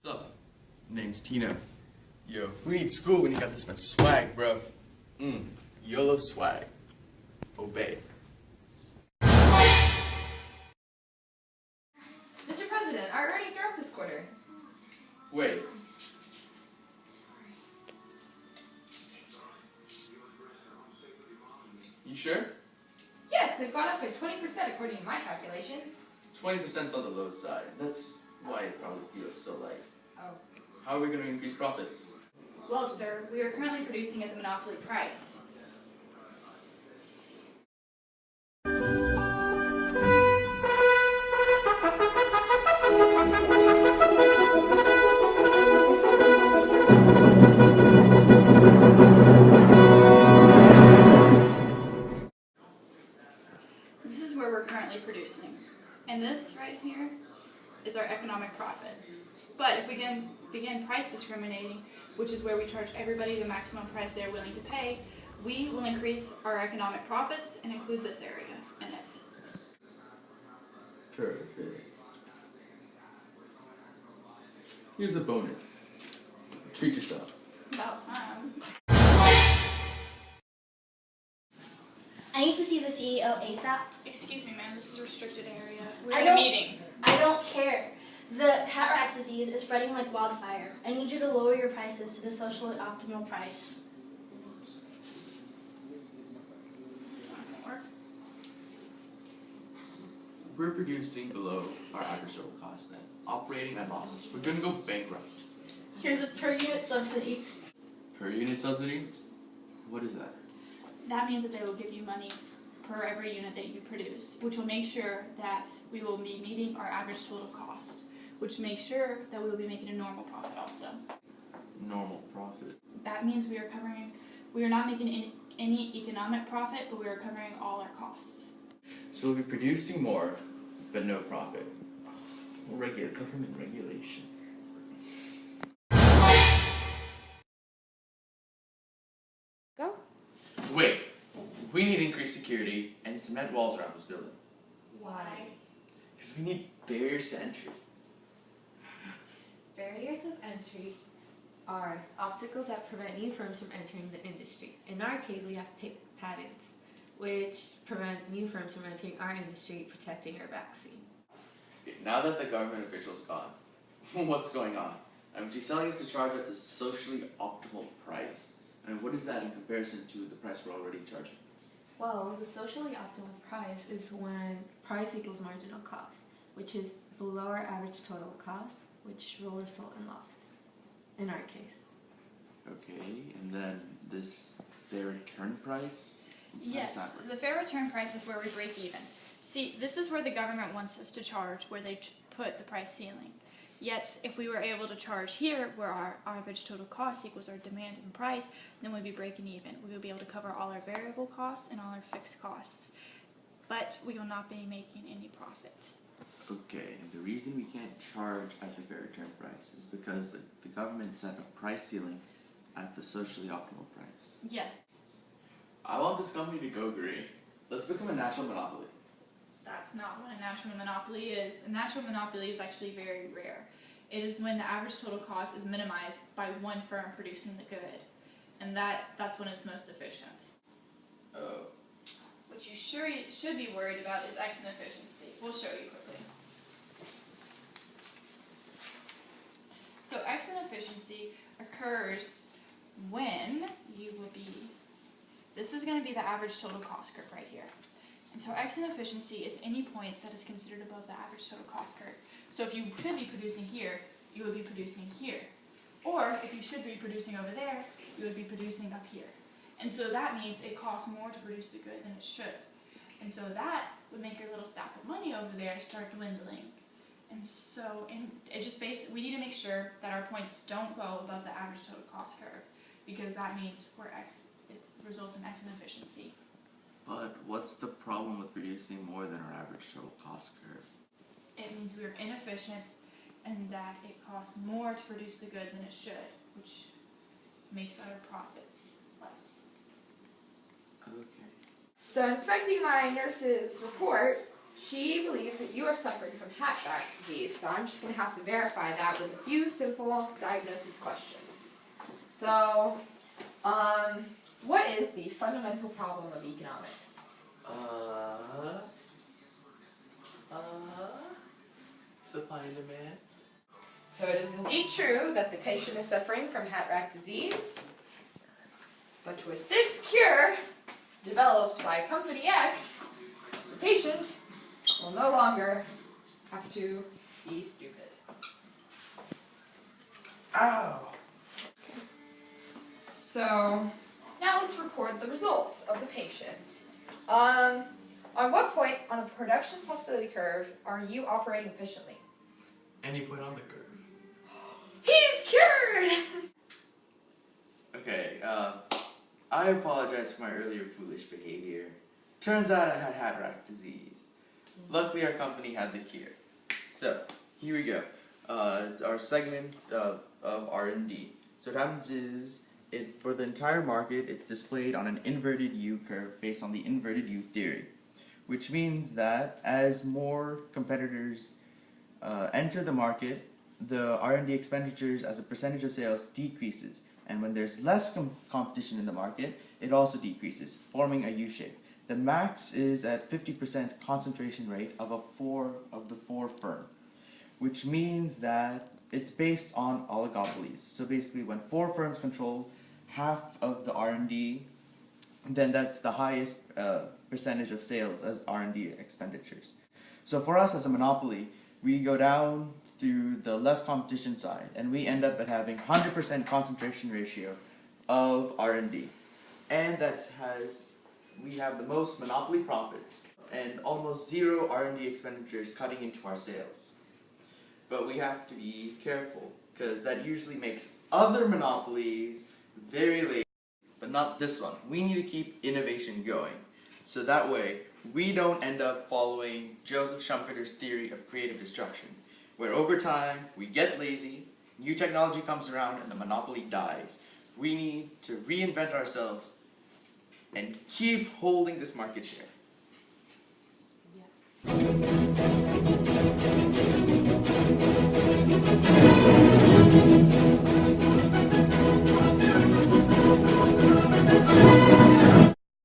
What's up? Name's Tina. Yo, who needs school when you got this much swag, bro? YOLO swag. Obey. Mr. President, our earnings are up this quarter. Wait. You sure? Yes, they've gone up by 20% according to my calculations. 20%'s on the low side. That's why it probably feels so light. Oh. How are we going to increase profits? Well, sir, we are currently producing at the monopoly price. This is where we're currently producing. And this right here is our economic profit. But if we can begin price discriminating, which is where we charge everybody the maximum price they're willing to pay, we will increase our economic profits and include this area in it. Perfect. Here's a bonus. Treat yourself. About time. I need to see the CEO ASAP. Excuse me, ma'am, this is a restricted area. We're I in a don't- meeting. I don't care. The HATRACK disease is spreading like wildfire. I need you to lower your prices to the socially optimal price. We're producing below our average total cost then. Operating at losses. We're going to go bankrupt. Here's a per unit subsidy. Per unit subsidy? What is that? That means that they will give you money per every unit that you produce, which will make sure that we will be meeting our average total cost, which makes sure that we will be making a normal profit also. Normal profit. That means we are not making any economic profit, but we are covering all our costs. So we'll be producing more, but no profit. Government regulation. Go. Wait. We need increased security and cement walls around this building. Why? Because we need barriers to entry. Barriers of entry are obstacles that prevent new firms from entering the industry. In our case, we have patents, which prevent new firms from entering our industry, protecting our vaccine. Now that the government official's gone, what's going on? She's telling us to charge at the socially optimal price. And what is that in comparison to the price we're already charging? Well, the socially optimal price is when price equals marginal cost, which is below our average total cost, which will result in losses, in our case. Okay, and then this fair return price? Yes, the fair return price is where we break even. See, this is where the government wants us to charge, where they put the price ceiling. Yet, if we were able to charge here, where our average total cost equals our demand and price, then we'd be breaking even. We would be able to cover all our variable costs and all our fixed costs. But we will not be making any profit. Okay, and the reason we can't charge at the fair return price is because the government set a price ceiling at the socially optimal price. Yes. I want this company to go green. Let's become a national monopoly. That's not what a national monopoly is. A national monopoly is actually very rare. It is when the average total cost is minimized by one firm producing the good. And that's when it's most efficient. Oh. What you should be worried about is X inefficiency. We'll show you quickly. So X inefficiency occurs when this is going to be the average total cost curve right here. And so X inefficiency is any point that is considered above the average total cost curve. So if you should be producing here, you would be producing here. Or if you should be producing over there, you would be producing up here. And so that means it costs more to produce the good than it should. And so that would make your little stack of money over there start dwindling. And so it's just we need to make sure that our points don't go above the average total cost curve, because that means it results in X inefficiency. But what's the problem with producing more than our average total cost curve? It means we're inefficient and that it costs more to produce the good than it should, which makes our profits less. Okay. So inspecting my nurse's report, She believes that you are suffering from HATRACK disease, so I'm just going to have to verify that with a few simple diagnosis questions. So, what is the fundamental problem of economics? Supply and demand. So it is indeed true that the patient is suffering from HATRACK disease, but with this cure, developed by Company X, the patient will no longer have to be stupid. Ow! So, now let's record the results of the patient. On what point on a production possibility curve are you operating efficiently? Any point on the curve. He's cured! Okay, I apologize for my earlier foolish behavior. Turns out I had HATRACK disease. Luckily our company had the cure. So, here we go. Our segment of R&D. So what happens is, for the entire market, it's displayed on an inverted U curve based on the inverted U theory. Which means that as more competitors enter the market, the R&D expenditures as a percentage of sales decreases. And when there's less competition in the market, it also decreases, forming a U shape. The max is at 50% concentration rate of the four firm, which means that it's based on oligopolies. So basically, when 4 firms control half of the R&D, then that's the highest percentage of sales as R&D expenditures. So for us as a monopoly, we go down through the less competition side, and we end up at having 100% concentration ratio of R&D. And we have the most monopoly profits and almost zero R&D expenditures cutting into our sales. But we have to be careful, because that usually makes other monopolies very lazy. But not this one. We need to keep innovation going. So that way, we don't end up following Joseph Schumpeter's theory of creative destruction, where over time, we get lazy, new technology comes around, and the monopoly dies. We need to reinvent ourselves and keep holding this market share.